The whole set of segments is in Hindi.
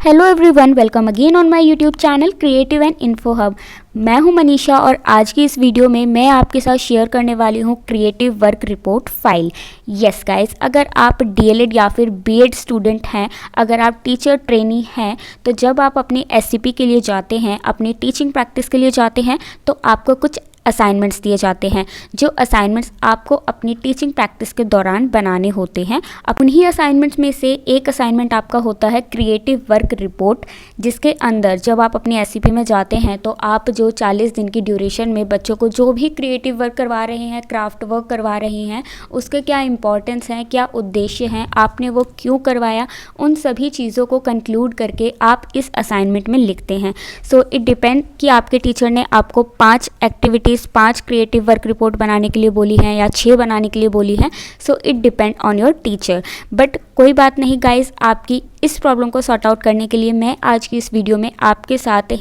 Hello everyone, welcome again on my YouTube channel creative and info hub. मैं हूं मनीषा और आज की इस वीडियो में मैं आपके साथ शेयर करने वाली हूं creative work report file. Yes guys, अगर आप डीएलएड या फिर बीएड स्टूडेंट हैं, अगर आप टीचर ट्रेनी हैं, तो जब आप अपनी एससीपी के लिए जाते हैं, अपनी टीचिंग प्रैक्टिस के लिए जाते हैं, तो आपको कुछ असाइनमेंट्स दिए जाते हैं। जो असाइनमेंट्स आपको अपनी टीचिंग प्रैक्टिस के दौरान बनाने होते हैं। उन्हीं असाइनमेंट्स में से एक असाइनमेंट आपका होता है क्रिएटिव वर्क रिपोर्ट, जिसके अंदर जब आप अपनी एससीपी में जाते हैं तो आप जो 40 दिन की ड्यूरेशन में बच्चों को जो भी क्रिएटिव वर्क करवा रहे हैं, क्राफ्ट वर्क करवा रहे हैं, उसके क्या इंपॉर्टेंस हैं, क्या उद्देश्य हैं, आपने वो क्यों करवाया, उन सभी चीज़ों को कंक्लूड करके आप इस असाइनमेंट में लिखते हैं। सो इट डिपेंड कि आपके टीचर ने आपको 5 एक्टिविटीज़ 5 क्रिएटिव वर्क रिपोर्ट बनाने के लिए बोली हैं या 6 बनाने के लिए बोली हैं। So it depend on your teacher. But कोई बात नहीं गाइस, आपकी इस प्रॉब्लम को सॉर्ट आउट करने के लिए मैं आज की इस वीडियो में आपके साथ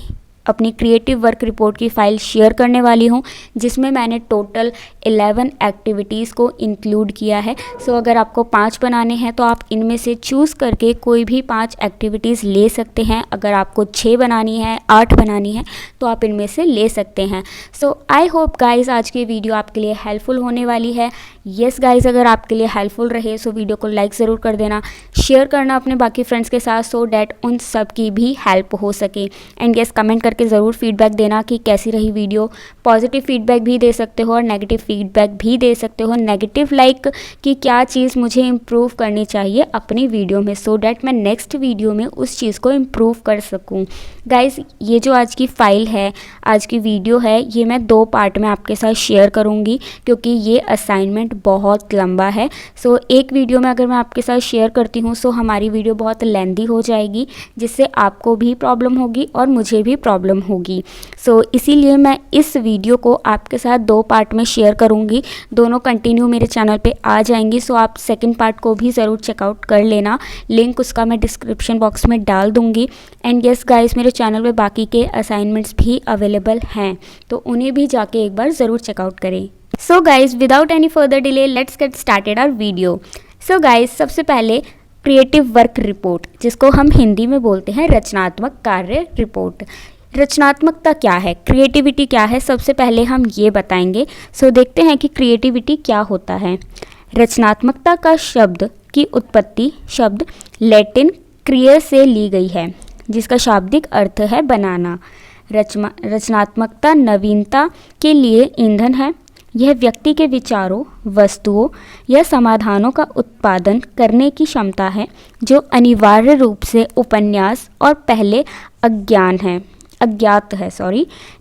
अपनी क्रिएटिव वर्क रिपोर्ट की फ़ाइल शेयर करने वाली हूँ, जिसमें मैंने टोटल 11 एक्टिविटीज़ को इंक्लूड किया है। सो अगर आपको 5 बनाने हैं तो आप इनमें से चूज़ करके कोई भी 5 एक्टिविटीज़ ले सकते हैं। अगर आपको 6 बनानी है, 8 बनानी है, तो आप इनमें से ले सकते हैं। सो आई होप गाइज़ आज की वीडियो आपके लिए हेल्पफुल होने वाली है। येस गाइज़, अगर आपके लिए हेल्पफुल रहे सो वीडियो को लाइक ज़रूर कर देना, शेयर करना अपने बाकी फ्रेंड्स के साथ, सो डैट उन सब की भी हेल्प हो सके। एंड येस, कमेंट करके ज़रूर फीडबैक देना कि कैसी रही वीडियो। पॉजिटिव फीडबैक भी दे सकते हो और नेगेटिव फीडबैक भी दे सकते हो। नेगेटिव लाइक कि क्या चीज़ मुझे इम्प्रूव करनी चाहिए अपनी वीडियो में, सो डैट मैं नेक्स्ट वीडियो में उस चीज़ को इम्प्रूव कर सकूँ। गाइज़, ये जो आज की फ़ाइल है, आज की वीडियो है, ये मैं 2 पार्ट में आपके साथ शेयर करूँगी क्योंकि ये असाइनमेंट बहुत लंबा है। सो एक वीडियो में अगर मैं आपके साथ शेयर करती हूँ सो हमारी वीडियो बहुत लेंदी हो जाएगी, जिससे आपको भी प्रॉब्लम होगी और मुझे भी प्रॉब्लम होगी। सो इसीलिए मैं इस वीडियो को आपके साथ 2 पार्ट में शेयर करूँगी। दोनों कंटिन्यू मेरे चैनल पे आ जाएंगी। सो आप सेकंड पार्ट को भी ज़रूर चेकआउट कर लेना, लिंक उसका मैं डिस्क्रिप्शन बॉक्स में डाल दूँगी। एंड यस गाइस, मेरे चैनल पे बाकी के असाइनमेंट्स भी अवेलेबल हैं, तो उन्हें भी जाके एक बार ज़रूर चेकआउट करें। So guys, without any further delay let's get started our video. So guys, सबसे पहले क्रिएटिव वर्क रिपोर्ट, जिसको हम हिंदी में बोलते हैं रचनात्मक कार्य रिपोर्ट। रचनात्मकता क्या है, क्रिएटिविटी क्या है, सबसे पहले हम ये बताएंगे। सो देखते हैं कि क्रिएटिविटी क्या होता है। रचनात्मकता का शब्द की उत्पत्ति शब्द लैटिन क्रिया से ली गई है, जिसका शाब्दिक अर्थ है बनाना। रचनात्मकता नवीनता के लिए ईंधन है। यह व्यक्ति के विचारों, वस्तुओं या समाधानों का उत्पादन करने की क्षमता है, जो अनिवार्य रूप से उपन्यास और पहले अज्ञात है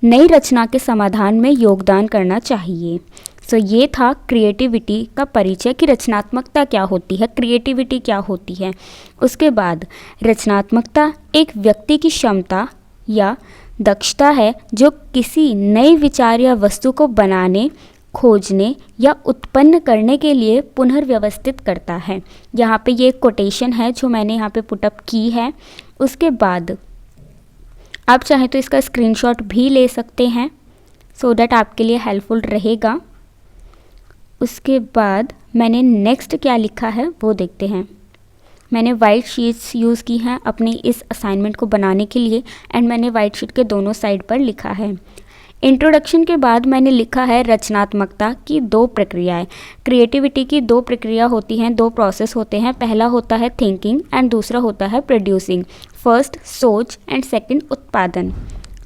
नई रचना के समाधान में योगदान करना चाहिए। सो ये था क्रिएटिविटी का परिचय कि रचनात्मकता क्या होती है, क्रिएटिविटी क्या होती है। उसके बाद रचनात्मकता एक व्यक्ति की क्षमता या दक्षता है जो किसी नए विचार या वस्तु को बनाने, खोजने या उत्पन्न करने के लिए पुनर्व्यवस्थित करता है। यहाँ पे ये कोटेशन है जो मैंने यहाँ पे पुटअप की है। उसके बाद आप चाहें तो इसका स्क्रीनशॉट भी ले सकते हैं, सो दैट आपके लिए हेल्पफुल रहेगा। उसके बाद मैंने नेक्स्ट क्या लिखा है वो देखते हैं। मैंने वाइट शीट्स यूज़ की हैं अपनी इस असाइनमेंट को बनाने के लिए, एंड मैंने वाइट शीट के दोनों साइड पर लिखा है। इंट्रोडक्शन के बाद मैंने लिखा है रचनात्मकता की 2 प्रक्रियाएं। क्रिएटिविटी की 2 प्रक्रिया होती हैं, 2 प्रोसेस होते हैं। पहला होता है थिंकिंग एंड दूसरा होता है प्रोड्यूसिंग। फर्स्ट सोच एंड सेकंड उत्पादन।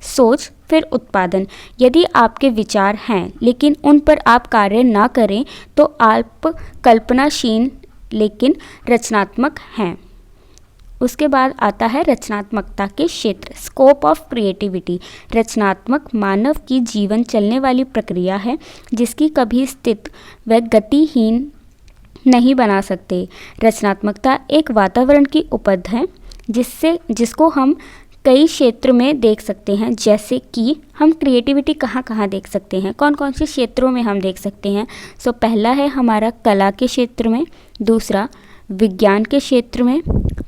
सोच फिर उत्पादन। यदि आपके विचार हैं लेकिन उन पर आप कार्य ना करें तो आप कल्पनाशील लेकिन रचनात्मक हैं। उसके बाद आता है रचनात्मकता के क्षेत्र, स्कोप ऑफ क्रिएटिविटी। रचनात्मक मानव की जीवन चलने वाली प्रक्रिया है, जिसकी कभी स्थित व गतिहीन नहीं बना सकते। रचनात्मकता एक वातावरण की उपज है जिसको हम कई क्षेत्र में देख सकते हैं। जैसे कि हम क्रिएटिविटी कहाँ कहाँ देख सकते हैं, कौन कौन से क्षेत्रों में हम देख सकते हैं। सो पहला है हमारा कला के क्षेत्र में, दूसरा विज्ञान के क्षेत्र में,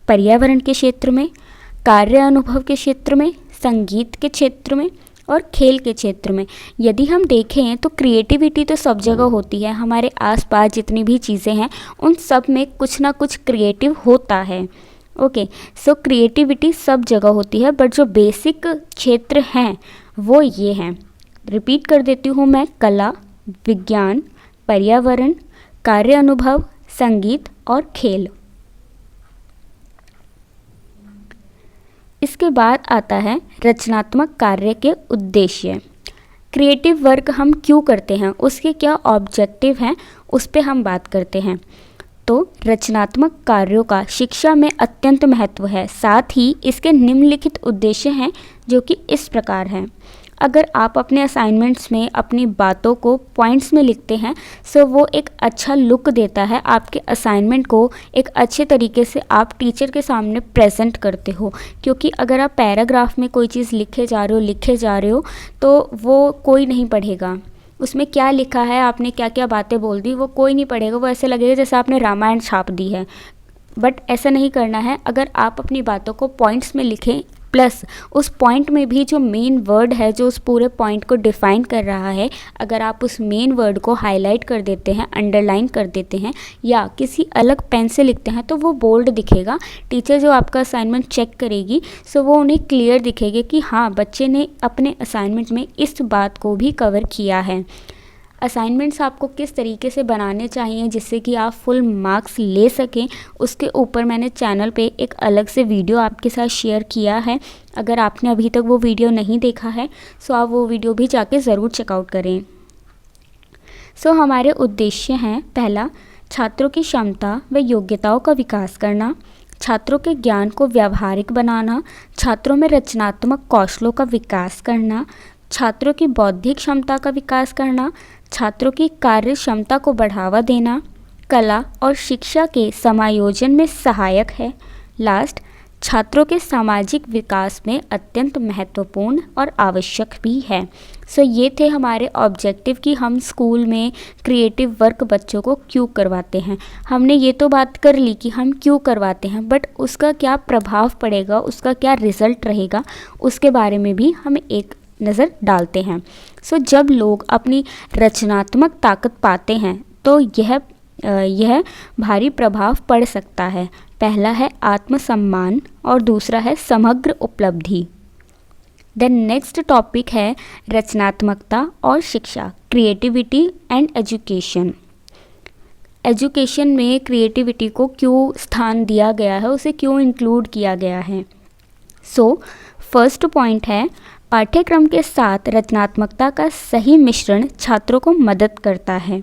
पर्यावरण के क्षेत्र में, कार्य अनुभव के क्षेत्र में, संगीत के क्षेत्र में और खेल के क्षेत्र में। यदि हम देखें तो क्रिएटिविटी तो सब जगह होती है। हमारे आसपास जितनी भी चीज़ें हैं उन सब में कुछ ना कुछ क्रिएटिव होता है। ओके, सो क्रिएटिविटी सब जगह होती है, बट जो बेसिक क्षेत्र हैं वो ये हैं। रिपीट कर देती हूँ मैं, कला, विज्ञान, पर्यावरण, कार्य अनुभव, संगीत और खेल। इसके बाद आता है रचनात्मक कार्य के उद्देश्य। क्रिएटिव वर्क हम क्यों करते हैं, उसके क्या ऑब्जेक्टिव हैं, उस पे हम बात करते हैं। तो रचनात्मक कार्यों का शिक्षा में अत्यंत महत्व है, साथ ही इसके निम्नलिखित उद्देश्य हैं जो कि इस प्रकार हैं। अगर आप अपने असाइनमेंट्स में अपनी बातों को पॉइंट्स में लिखते हैं सो वो एक अच्छा लुक देता है आपके असाइनमेंट को, एक अच्छे तरीके से आप टीचर के सामने प्रेजेंट करते हो। क्योंकि अगर आप पैराग्राफ में कोई चीज़ लिखे जा रहे हो तो वो कोई नहीं पढ़ेगा। उसमें क्या लिखा है, आपने क्या क्या बातें बोल दी, वो कोई नहीं पढ़ेगा। वो ऐसे लगेगा जैसे आपने रामायण छाप दी है। बट ऐसा नहीं करना है। अगर आप अपनी बातों को पॉइंट्स में लिखें, प्लस उस पॉइंट में भी जो मेन वर्ड है जो उस पूरे पॉइंट को डिफ़ाइन कर रहा है, अगर आप उस मेन वर्ड को हाईलाइट कर देते हैं, अंडरलाइन कर देते हैं या किसी अलग पेन से लिखते हैं तो वो बोल्ड दिखेगा। टीचर जो आपका असाइनमेंट चेक करेगी सो वो उन्हें क्लियर दिखेगी कि हाँ, बच्चे ने अपने असाइनमेंट में इस बात को भी कवर किया है। असाइनमेंट्स आपको किस तरीके से बनाने चाहिए जिससे कि आप फुल मार्क्स ले सकें, उसके ऊपर मैंने चैनल पे एक अलग से वीडियो आपके साथ शेयर किया है। अगर आपने अभी तक वो वीडियो नहीं देखा है सो आप वो वीडियो भी जाके ज़रूर चेकआउट करें। सो हमारे उद्देश्य हैं, पहला, छात्रों की क्षमता व योग्यताओं का विकास करना, छात्रों के ज्ञान को व्यावहारिक बनाना, छात्रों में रचनात्मक कौशलों का विकास करना, छात्रों की बौद्धिक क्षमता का विकास करना, छात्रों की कार्य क्षमता को बढ़ावा देना, कला और शिक्षा के समायोजन में सहायक है। लास्ट, छात्रों के सामाजिक विकास में अत्यंत महत्वपूर्ण और आवश्यक भी है। सो ये थे हमारे ऑब्जेक्टिव कि हम स्कूल में क्रिएटिव वर्क बच्चों को क्यों करवाते हैं। हमने ये तो बात कर ली कि हम क्यों करवाते हैं, बट उसका क्या प्रभाव पड़ेगा, उसका क्या रिज़ल्ट रहेगा, उसके बारे में भी हम एक नज़र डालते हैं। सो जब लोग अपनी रचनात्मक ताकत पाते हैं तो यह भारी प्रभाव पड़ सकता है। पहला है आत्मसम्मान और दूसरा है समग्र उपलब्धि। देन नेक्स्ट टॉपिक है रचनात्मकता और शिक्षा, क्रिएटिविटी एंड एजुकेशन। एजुकेशन में क्रिएटिविटी को क्यों स्थान दिया गया है, उसे क्यों इंक्लूड किया गया है। सो फर्स्ट पॉइंट है, पाठ्यक्रम के साथ रचनात्मकता का सही मिश्रण छात्रों को मदद करता है।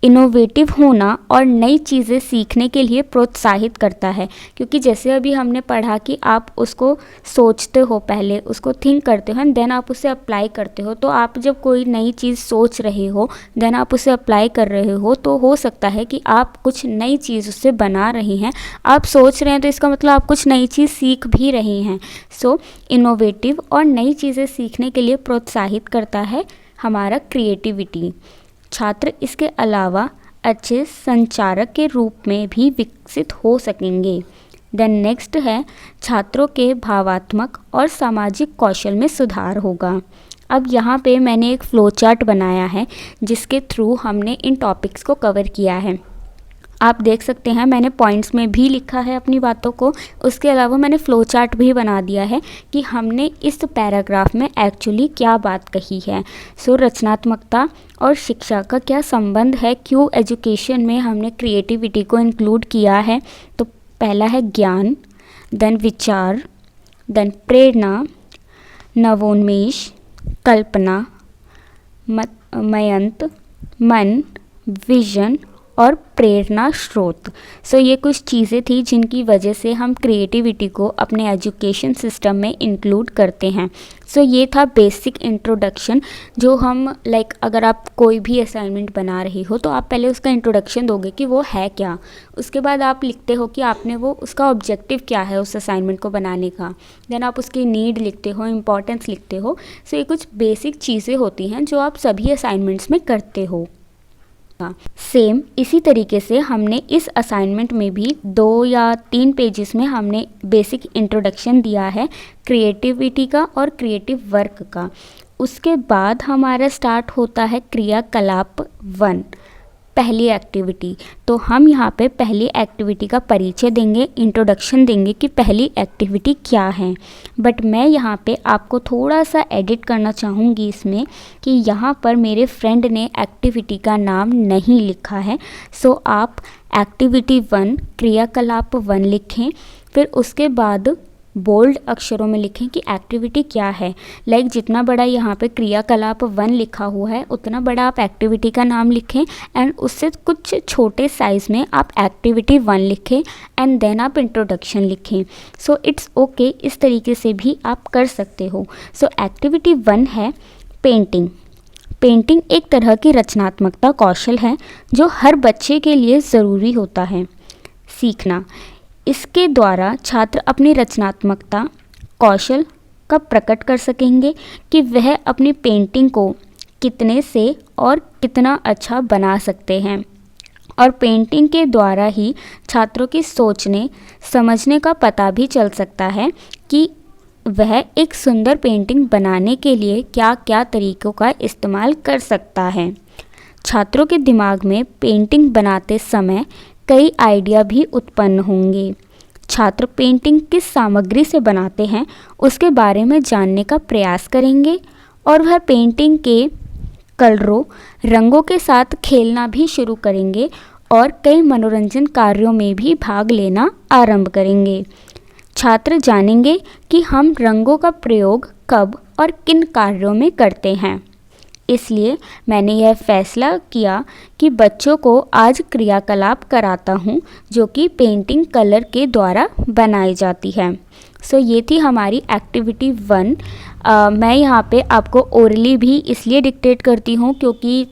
इनोवेटिव होना और नई चीज़ें सीखने के लिए प्रोत्साहित करता है। क्योंकि जैसे अभी हमने पढ़ा कि आप उसको सोचते हो, पहले उसको थिंक करते हो एंड देन आप उसे अप्लाई करते हो। तो आप जब कोई नई चीज़ सोच रहे हो देन आप उसे अप्लाई कर रहे हो तो हो सकता है कि आप कुछ नई चीज़ उससे बना रहे हैं। आप सोच रहे हैं तो इसका मतलब आप कुछ नई चीज़ सीख भी रहे हैं। सो इनोवेटिव और नई चीज़ें सीखने के लिए प्रोत्साहित करता है हमारा क्रिएटिविटी। छात्र इसके अलावा अच्छे संचारक के रूप में भी विकसित हो सकेंगे। देन नेक्स्ट है, छात्रों के भावात्मक और सामाजिक कौशल में सुधार होगा। अब यहाँ पे मैंने एक फ्लो चार्ट बनाया है जिसके थ्रू हमने इन टॉपिक्स को कवर किया है। आप देख सकते हैं मैंने पॉइंट्स में भी लिखा है अपनी बातों को, उसके अलावा मैंने फ्लो चार्ट भी बना दिया है कि हमने इस पैराग्राफ में एक्चुअली क्या बात कही है। सो रचनात्मकता और शिक्षा का क्या संबंध है, क्यों एजुकेशन में हमने क्रिएटिविटी को इंक्लूड किया है। तो पहला है ज्ञान, देन विचार, देन प्रेरणा, नवोन्मेष, कल्पना, मयंत, मन, विजन और प्रेरणा स्रोत। सो ये कुछ चीज़ें थी जिनकी वजह से हम क्रिएटिविटी को अपने एजुकेशन सिस्टम में इंक्लूड करते हैं। सो ये था बेसिक इंट्रोडक्शन जो हम अगर आप कोई भी असाइनमेंट बना रही हो तो आप पहले उसका इंट्रोडक्शन दोगे कि वो है क्या। उसके बाद आप लिखते हो कि आपने वो उसका ऑब्जेक्टिव क्या है उस असाइनमेंट को बनाने का। देन आप उसकी नीड लिखते हो, इम्पॉर्टेंस लिखते हो। सो ये कुछ बेसिक चीज़ें होती हैं जो आप सभी असाइनमेंट्स में करते हो। सेम इसी तरीके से हमने इस असाइनमेंट में भी 2 या 3 पेजेस में हमने बेसिक इंट्रोडक्शन दिया है क्रिएटिविटी का और क्रिएटिव वर्क का। उसके बाद हमारा स्टार्ट होता है क्रियाकलाप 1। पहली एक्टिविटी। तो हम यहाँ पे पहली एक्टिविटी का परिचय देंगे, इंट्रोडक्शन देंगे कि पहली एक्टिविटी क्या है। बट मैं यहाँ पे आपको थोड़ा सा एडिट करना चाहूँगी इसमें कि यहाँ पर मेरे फ्रेंड ने एक्टिविटी का नाम नहीं लिखा है। सो आप एक्टिविटी 1 क्रियाकलाप 1 लिखें, फिर उसके बाद बोल्ड अक्षरों में लिखें कि एक्टिविटी क्या है। लाइक जितना बड़ा यहाँ पे क्रियाकलाप 1 लिखा हुआ है उतना बड़ा आप एक्टिविटी का नाम लिखें, एंड उससे कुछ छोटे साइज़ में आप एक्टिविटी 1 लिखें एंड देन आप इंट्रोडक्शन लिखें। सो इट्स ओके, इस तरीके से भी आप कर सकते हो। सो एक्टिविटी 1 है पेंटिंग। पेंटिंग एक तरह की रचनात्मकता कौशल है जो हर बच्चे के लिए ज़रूरी होता है सीखना। इसके द्वारा छात्र अपनी रचनात्मकता कौशल का प्रकट कर सकेंगे कि वह अपनी पेंटिंग को कितने से और कितना अच्छा बना सकते हैं, और पेंटिंग के द्वारा ही छात्रों की सोचने समझने का पता भी चल सकता है कि वह एक सुंदर पेंटिंग बनाने के लिए क्या क्या तरीक़ों का इस्तेमाल कर सकता है। छात्रों के दिमाग में पेंटिंग बनाते समय कई आइडिया भी उत्पन्न होंगे। छात्र पेंटिंग किस सामग्री से बनाते हैं उसके बारे में जानने का प्रयास करेंगे, और वह पेंटिंग के कलरों रंगों के साथ खेलना भी शुरू करेंगे और कई मनोरंजन कार्यों में भी भाग लेना आरंभ करेंगे। छात्र जानेंगे कि हम रंगों का प्रयोग कब और किन कार्यों में करते हैं। इसलिए मैंने यह फैसला किया कि बच्चों को आज क्रियाकलाप कराता हूँ जो कि पेंटिंग कलर के द्वारा बनाई जाती है। सो ये थी हमारी एक्टिविटी 1। मैं यहाँ पे आपको ओरली भी इसलिए डिक्टेट करती हूँ क्योंकि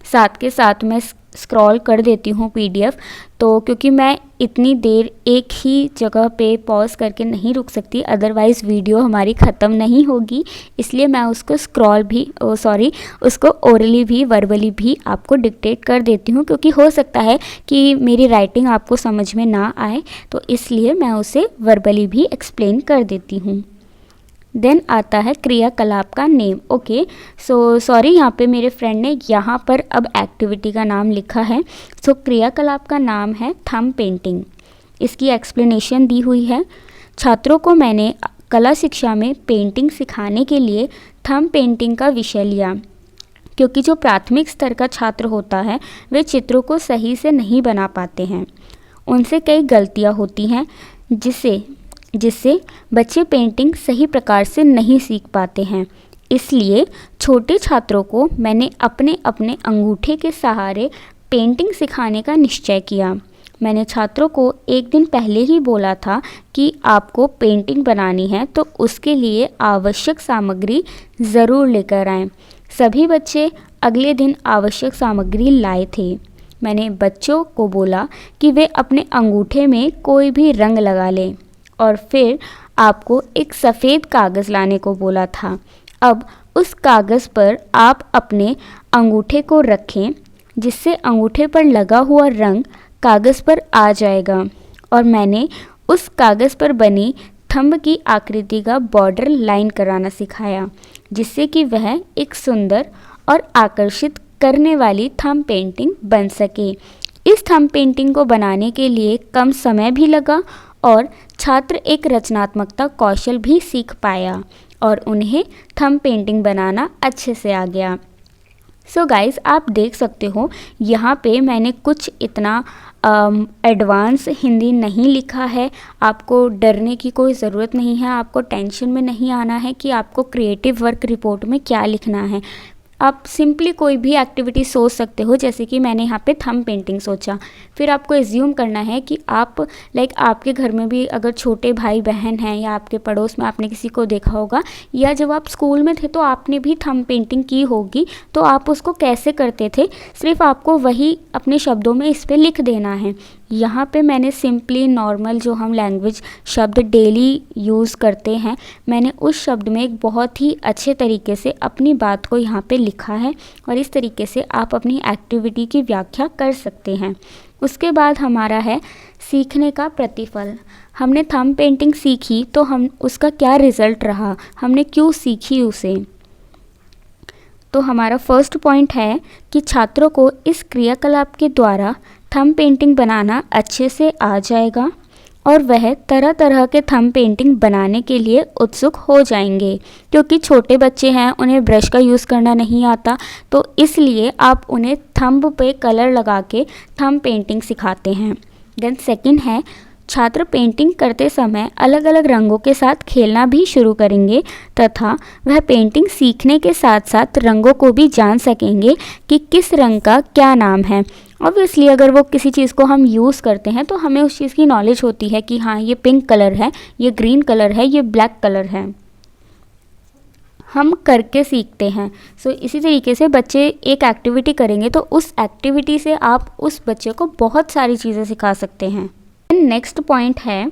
साथ के साथ मैं स्क्रॉल कर देती हूँ PDF, तो क्योंकि मैं इतनी देर एक ही जगह पे पॉज करके नहीं रुक सकती, अदरवाइज़ वीडियो हमारी ख़त्म नहीं होगी। इसलिए मैं उसको उसको ओरली भी वर्बली भी आपको डिक्टेट कर देती हूँ, क्योंकि हो सकता है कि मेरी राइटिंग आपको समझ में ना आए, तो इसलिए मैं उसे वर्बली भी एक्सप्लेन कर देती हूँ। देन आता है क्रियाकलाप का नेम। ओके, सो सॉरी, यहाँ पे मेरे फ्रेंड ने यहाँ पर अब एक्टिविटी का नाम लिखा है। सो क्रियाकलाप का नाम है थंब पेंटिंग। इसकी एक्सप्लेनेशन दी हुई है। छात्रों को मैंने कला शिक्षा में पेंटिंग सिखाने के लिए थंब पेंटिंग का विषय लिया, क्योंकि जो प्राथमिक स्तर का छात्र होता है वे चित्रों को सही से नहीं बना पाते हैं। उनसे कई गलतियाँ होती हैं जिससे बच्चे पेंटिंग सही प्रकार से नहीं सीख पाते हैं। इसलिए छोटे छात्रों को मैंने अपने अपने अंगूठे के सहारे पेंटिंग सिखाने का निश्चय किया। मैंने छात्रों को एक दिन पहले ही बोला था कि आपको पेंटिंग बनानी है तो उसके लिए आवश्यक सामग्री ज़रूर लेकर आएं। सभी बच्चे अगले दिन आवश्यक सामग्री लाए थे। मैंने बच्चों को बोला कि वे अपने अंगूठे में कोई भी रंग लगा लें, और फिर आपको एक सफ़ेद कागज़ लाने को बोला था। अब उस कागज़ पर आप अपने अंगूठे को रखें, जिससे अंगूठे पर लगा हुआ रंग कागज़ पर आ जाएगा, और मैंने उस कागज़ पर बनी थंब की आकृति का बॉर्डर लाइन कराना सिखाया, जिससे कि वह एक सुंदर और आकर्षित करने वाली थंब पेंटिंग बन सके। इस थंब पेंटिंग को बनाने के लिए कम समय भी लगा और छात्र एक रचनात्मकता कौशल भी सीख पाया और उन्हें थंब पेंटिंग बनाना अच्छे से आ गया। सो गाइज़, आप देख सकते हो यहाँ पे मैंने कुछ इतना एडवांस हिंदी नहीं लिखा है। आपको डरने की कोई ज़रूरत नहीं है, आपको टेंशन में नहीं आना है कि आपको क्रिएटिव वर्क रिपोर्ट में क्या लिखना है। आप सिंपली कोई भी एक्टिविटी सोच सकते हो, जैसे कि मैंने यहाँ पे थंब पेंटिंग सोचा। फिर आपको एज्यूम करना है कि आप आपके घर में भी अगर छोटे भाई बहन हैं या आपके पड़ोस में आपने किसी को देखा होगा, या जब आप स्कूल में थे तो आपने भी थंब पेंटिंग की होगी, तो आप उसको कैसे करते थे, सिर्फ आपको वही अपने शब्दों में इस पर लिख देना है। यहाँ पे मैंने सिंपली नॉर्मल जो हम लैंग्वेज शब्द डेली यूज़ करते हैं, मैंने उस शब्द में एक बहुत ही अच्छे तरीके से अपनी बात को यहाँ पे लिखा है, और इस तरीके से आप अपनी एक्टिविटी की व्याख्या कर सकते हैं। उसके बाद हमारा है सीखने का प्रतिफल। हमने थंब पेंटिंग सीखी तो हम उसका क्या रिज़ल्ट रहा, हमने क्यों सीखी उसे। तो हमारा फर्स्ट पॉइंट है कि छात्रों को इस क्रियाकलाप के द्वारा थंब पेंटिंग बनाना अच्छे से आ जाएगा और वह तरह तरह के थंब पेंटिंग बनाने के लिए उत्सुक हो जाएंगे, क्योंकि छोटे बच्चे हैं, उन्हें ब्रश का यूज़ करना नहीं आता, तो इसलिए आप उन्हें थंब पे कलर लगा के थंब पेंटिंग सिखाते हैं। देन सेकंड है, छात्र पेंटिंग करते समय अलग अलग रंगों के साथ खेलना भी शुरू करेंगे तथा वह पेंटिंग सीखने के साथ साथ रंगों को भी जान सकेंगे कि किस रंग का क्या नाम है। ऑब्वियसली अगर वो किसी चीज़ को हम यूज़ करते हैं तो हमें उस चीज़ की नॉलेज होती है कि हाँ ये पिंक कलर है, ये ग्रीन कलर है, ये ब्लैक कलर है, हम करके सीखते हैं। सो इसी तरीके से बच्चे एक एक्टिविटी करेंगे तो उस एक्टिविटी से आप उस बच्चे को बहुत सारी चीज़ें सिखा सकते हैं। नेक्स्ट पॉइंट है,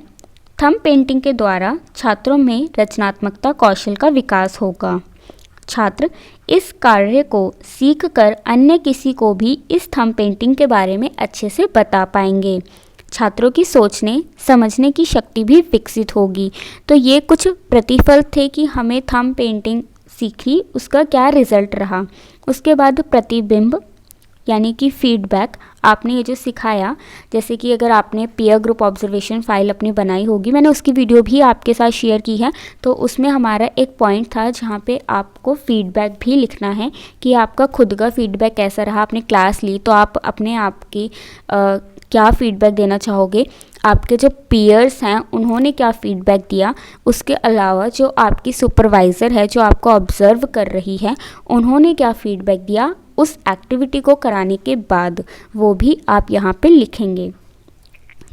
थंब पेंटिंग के द्वारा छात्रों में रचनात्मकता कौशल का विकास होगा। छात्र इस कार्य को सीखकर अन्य किसी को भी इस थंब पेंटिंग के बारे में अच्छे से बता पाएंगे। छात्रों की सोचने समझने की शक्ति भी विकसित होगी। तो ये कुछ प्रतिफल थे कि हमें थंब पेंटिंग सीखी, उसका क्या रिज़ल्ट रहा। उसके बाद प्रतिबिंब यानी कि फीडबैक, आपने ये जो सिखाया, जैसे कि अगर आपने पीयर ग्रुप ऑब्जर्वेशन फ़ाइल अपनी बनाई होगी, मैंने उसकी वीडियो भी आपके साथ शेयर की है, तो उसमें हमारा एक पॉइंट था जहाँ पे आपको फीडबैक भी लिखना है कि आपका खुद का फीडबैक कैसा रहा। आपने क्लास ली तो आप अपने आप की क्या फ़ीडबैक देना चाहोगे, आपके जो पीयर्स हैं उन्होंने क्या फ़ीडबैक दिया, उसके अलावा जो आपकी सुपरवाइज़र है जो आपको ऑब्ज़र्व कर रही है उन्होंने क्या फ़ीडबैक दिया उस एक्टिविटी को कराने के बाद, वो भी आप यहाँ पे लिखेंगे।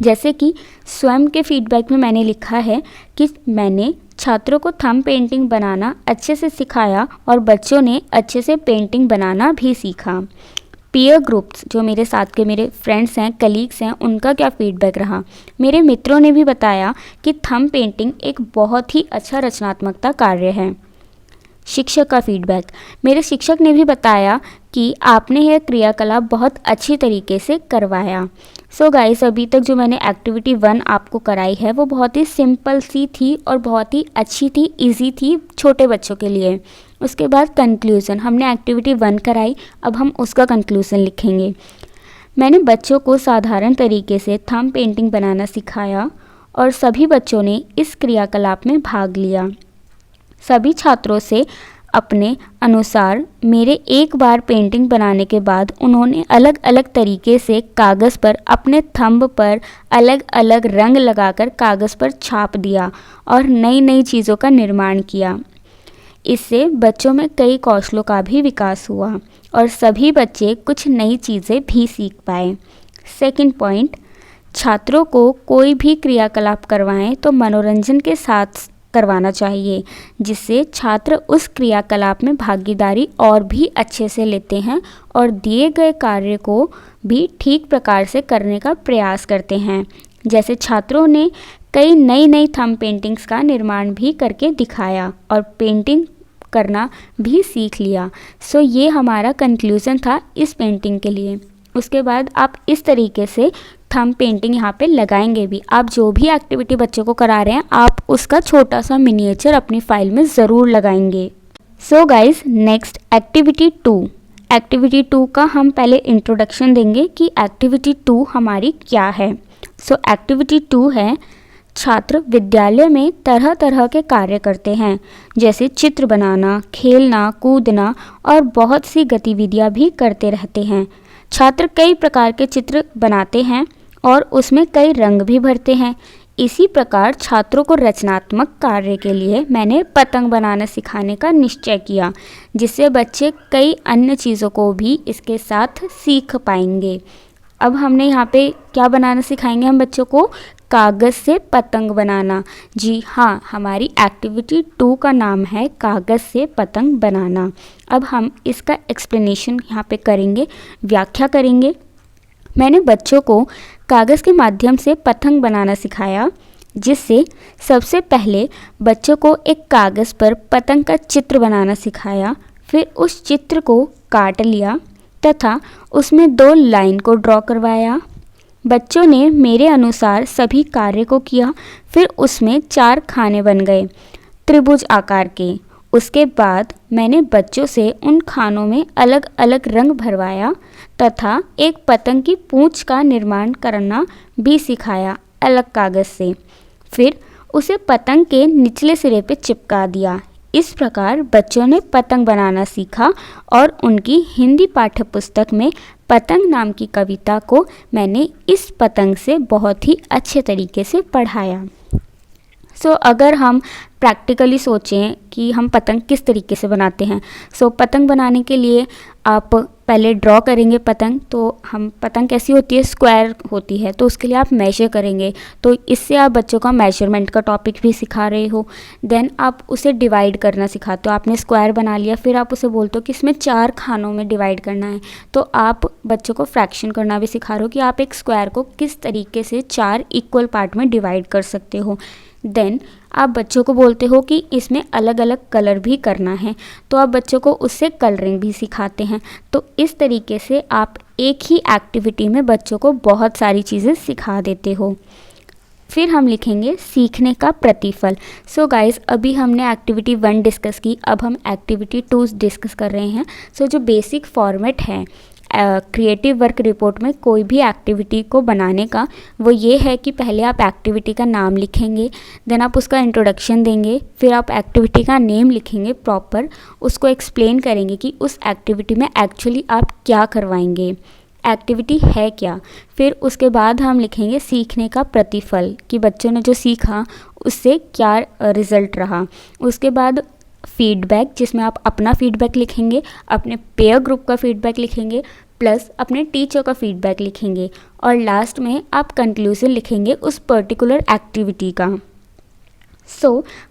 जैसे कि स्वयं के फीडबैक में मैंने लिखा है कि मैंने छात्रों को थंब पेंटिंग बनाना अच्छे से सिखाया और बच्चों ने अच्छे से पेंटिंग बनाना भी सीखा। पीयर ग्रुप्स जो मेरे साथ के मेरे फ्रेंड्स हैं, कलीग्स हैं, उनका क्या फीडबैक रहा। मेरे मित्रों ने भी बताया कि थंब पेंटिंग एक बहुत ही अच्छा रचनात्मकता कार्य है। शिक्षक का फीडबैक, मेरे शिक्षक ने भी बताया कि आपने यह क्रियाकलाप बहुत अच्छी तरीके से करवाया। सो गाइस, अभी तक जो मैंने एक्टिविटी 1 आपको कराई है वो बहुत ही सिंपल सी थी और बहुत ही अच्छी थी, इजी थी छोटे बच्चों के लिए। उसके बाद कंक्लूज़न, हमने एक्टिविटी 1 कराई, अब हम उसका कंक्लूज़न लिखेंगे। मैंने बच्चों को साधारण तरीके से थंब पेंटिंग बनाना सिखाया और सभी बच्चों ने इस क्रियाकलाप में भाग लिया। सभी छात्रों से अपने अनुसार मेरे एक बार पेंटिंग बनाने के बाद उन्होंने अलग अलग तरीके से कागज़ पर अपने थंब पर अलग अलग रंग लगाकर कागज़ पर छाप दिया और नई नई चीज़ों का निर्माण किया। इससे बच्चों में कई कौशलों का भी विकास हुआ और सभी बच्चे कुछ नई चीज़ें भी सीख पाए। सेकंड पॉइंट, छात्रों को कोई भी क्रियाकलाप करवाएं तो मनोरंजन के साथ करवाना चाहिए, जिससे छात्र उस क्रियाकलाप में भागीदारी और भी अच्छे से लेते हैं और दिए गए कार्य को भी ठीक प्रकार से करने का प्रयास करते हैं। जैसे छात्रों ने कई नई नई थंब पेंटिंग्स का निर्माण भी करके दिखाया और पेंटिंग करना भी सीख लिया। सो ये हमारा कंक्लूज़न था इस पेंटिंग के लिए। उसके बाद आप इस तरीके से थंब पेंटिंग यहाँ पे लगाएंगे भी। आप जो भी एक्टिविटी बच्चों को करा रहे हैं आप उसका छोटा सा मिनिएचर अपनी फाइल में ज़रूर लगाएंगे। So guys, next activity 2। Activity 2 का हम पहले इंट्रोडक्शन देंगे कि एक्टिविटी 2 हमारी क्या है। सो एक्टिविटी 2 है, छात्र विद्यालय में तरह तरह के कार्य करते हैं, जैसे चित्र बनाना, खेलना, कूदना और बहुत सी गतिविधियां भी करते रहते हैं। छात्र कई प्रकार के चित्र बनाते हैं और उसमें कई रंग भी भरते हैं। इसी प्रकार छात्रों को रचनात्मक कार्य के लिए मैंने पतंग बनाना सिखाने का निश्चय किया, जिससे बच्चे कई अन्य चीज़ों को भी इसके साथ सीख पाएंगे। अब हमने यहाँ पे क्या बनाना सिखाएंगे हम बच्चों को, कागज़ से पतंग बनाना। जी हाँ, हमारी एक्टिविटी 2 का नाम है कागज़ से पतंग बनाना। अब हम इसका एक्सप्लेनेशन यहाँ पे करेंगे, व्याख्या करेंगे। मैंने बच्चों को कागज़ के माध्यम से पतंग बनाना सिखाया, जिससे सबसे पहले बच्चों को एक कागज़ पर पतंग का चित्र बनाना सिखाया। फिर उस चित्र को काट लिया तथा उसमें 2 लाइन को ड्रॉ करवाया। बच्चों ने मेरे अनुसार सभी कार्य को किया। फिर उसमें 4 खाने बन गए त्रिभुज आकार के। उसके बाद मैंने बच्चों से उन खानों में अलग अलग रंग भरवाया तथा एक पतंग की पूंछ का निर्माण करना भी सिखाया अलग कागज़ से। फिर उसे पतंग के निचले सिरे पे चिपका दिया। इस प्रकार बच्चों ने पतंग बनाना सीखा और उनकी हिंदी पाठ्य पुस्तक में पतंग नाम की कविता को मैंने इस पतंग से बहुत ही अच्छे तरीके से पढ़ाया। अगर हम प्रैक्टिकली सोचें कि हम पतंग किस तरीके से बनाते हैं, पतंग बनाने के लिए आप पहले ड्रॉ करेंगे पतंग। तो हम पतंग कैसी होती है, स्क्वायर होती है, तो उसके लिए आप मेजर करेंगे। तो इससे आप बच्चों का मेजरमेंट का टॉपिक भी सिखा रहे हो। देन आप उसे डिवाइड करना सिखाते हो। आपने स्क्वायर बना लिया, फिर आप उसे बोलते हो कि इसमें 4 खानों में डिवाइड करना है। तो आप बच्चों को फ्रैक्शन करना भी सिखा रहे हो कि आप एक स्क्वायर को किस तरीके से 4 इक्वल पार्ट में डिवाइड कर सकते हो। देन आप बच्चों को बोलते हो कि इसमें अलग अलग कलर भी करना है, तो आप बच्चों को उससे कलरिंग भी सिखाते हैं। तो इस तरीके से आप एक ही एक्टिविटी में बच्चों को बहुत सारी चीज़ें सिखा देते हो। फिर हम लिखेंगे सीखने का प्रतिफल। गाइस, अभी हमने एक्टिविटी 1 डिस्कस की, अब हम एक्टिविटी 2 डिस्कस कर रहे हैं। जो बेसिक फॉर्मेट है क्रिएटिव वर्क रिपोर्ट में कोई भी एक्टिविटी को बनाने का, वो ये है कि पहले आप एक्टिविटी का नाम लिखेंगे, देन आप उसका इंट्रोडक्शन देंगे, फिर आप एक्टिविटी का नेम लिखेंगे प्रॉपर, उसको एक्सप्लेन करेंगे कि उस एक्टिविटी में एक्चुअली आप क्या करवाएंगे, एक्टिविटी है क्या। फिर उसके बाद हम लिखेंगे सीखने का प्रतिफल, कि बच्चों ने जो सीखा उससे क्या रिज़ल्ट रहा। उसके बाद फीडबैक, जिसमें आप अपना फीडबैक लिखेंगे, अपने पेयर ग्रुप का फीडबैक लिखेंगे, प्लस अपने टीचर का फीडबैक लिखेंगे, और लास्ट में आप कंक्लूजन लिखेंगे उस पर्टिकुलर एक्टिविटी का।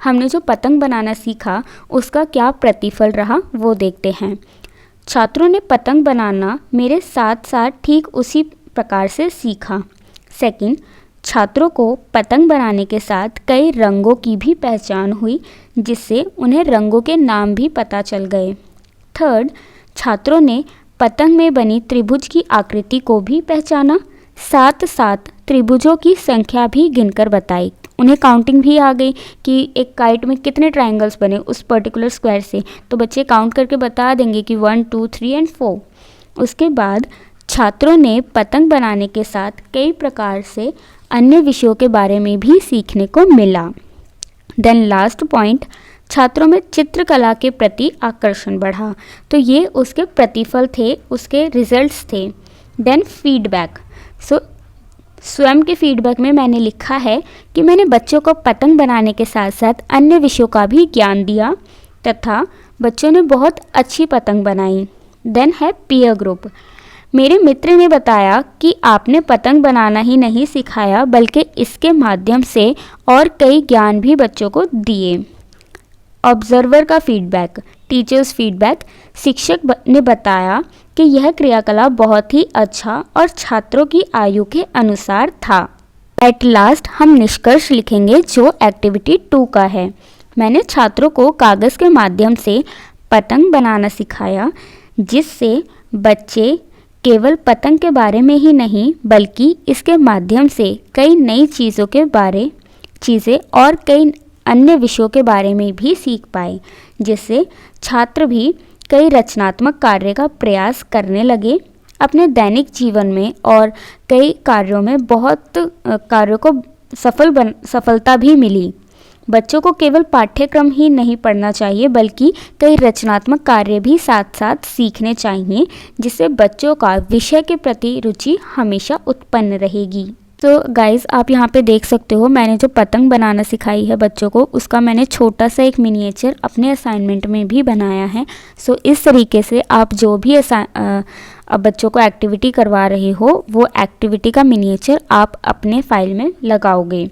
हमने जो पतंग बनाना सीखा उसका क्या प्रतिफल रहा वो देखते हैं। छात्रों ने पतंग बनाना मेरे साथ साथ ठीक उसी प्रकार से सीखा। सेकंड, छात्रों को पतंग बनाने के साथ कई रंगों की भी पहचान हुई, जिससे उन्हें रंगों के नाम भी पता चल गए। थर्ड, छात्रों ने पतंग में बनी त्रिभुज की आकृति को भी पहचाना, साथ साथ त्रिभुजों की संख्या भी गिनकर बताई। उन्हें काउंटिंग भी आ गई कि एक काइट में कितने ट्रायंगल्स बने उस पर्टिकुलर स्क्वायर से, तो बच्चे काउंट करके बता देंगे कि 1 2 3 एंड 4। उसके बाद छात्रों ने पतंग बनाने के साथ कई प्रकार से अन्य विषयों के बारे में भी सीखने को मिला। देन लास्ट पॉइंट, छात्रों में चित्रकला के प्रति आकर्षण बढ़ा। तो ये उसके प्रतिफल थे, उसके रिजल्ट्स थे। देन फीडबैक, स्वयं के फीडबैक में मैंने लिखा है कि मैंने बच्चों को पतंग बनाने के साथ साथ अन्य विषयों का भी ज्ञान दिया तथा बच्चों ने बहुत अच्छी पतंग बनाई। देन है पीयर ग्रुप, मेरे मित्र ने बताया कि आपने पतंग बनाना ही नहीं सिखाया बल्कि इसके माध्यम से और कई ज्ञान भी बच्चों को दिए। ऑब्जर्वर का फीडबैक, टीचर्स फीडबैक, शिक्षक ने बताया कि यह क्रियाकलाप बहुत ही अच्छा और छात्रों की आयु के अनुसार था। एट लास्ट हम निष्कर्ष लिखेंगे जो एक्टिविटी 2 का है। मैंने छात्रों को कागज़ के माध्यम से पतंग बनाना सिखाया, जिससे बच्चे केवल पतंग के बारे में ही नहीं बल्कि इसके माध्यम से कई नई चीज़ें और कई अन्य विषयों के बारे में भी सीख पाए, जिससे छात्र भी कई रचनात्मक कार्य का प्रयास करने लगे अपने दैनिक जीवन में, और कई कार्यों में बहुत कार्यों को सफलता भी मिली। बच्चों को केवल पाठ्यक्रम ही नहीं पढ़ना चाहिए बल्कि कई रचनात्मक कार्य भी साथ साथ सीखने चाहिए, जिससे बच्चों का विषय के प्रति रुचि हमेशा उत्पन्न रहेगी। तो गाइज़, आप यहाँ पे देख सकते हो मैंने जो पतंग बनाना सिखाई है बच्चों को, उसका मैंने छोटा सा एक मिनिएचर अपने असाइनमेंट में भी बनाया है। इस तरीके से आप जो भी अब बच्चों को एक्टिविटी करवा रहे हो वो एक्टिविटी का मिनिएचर आप अपने फाइल में लगाओगे।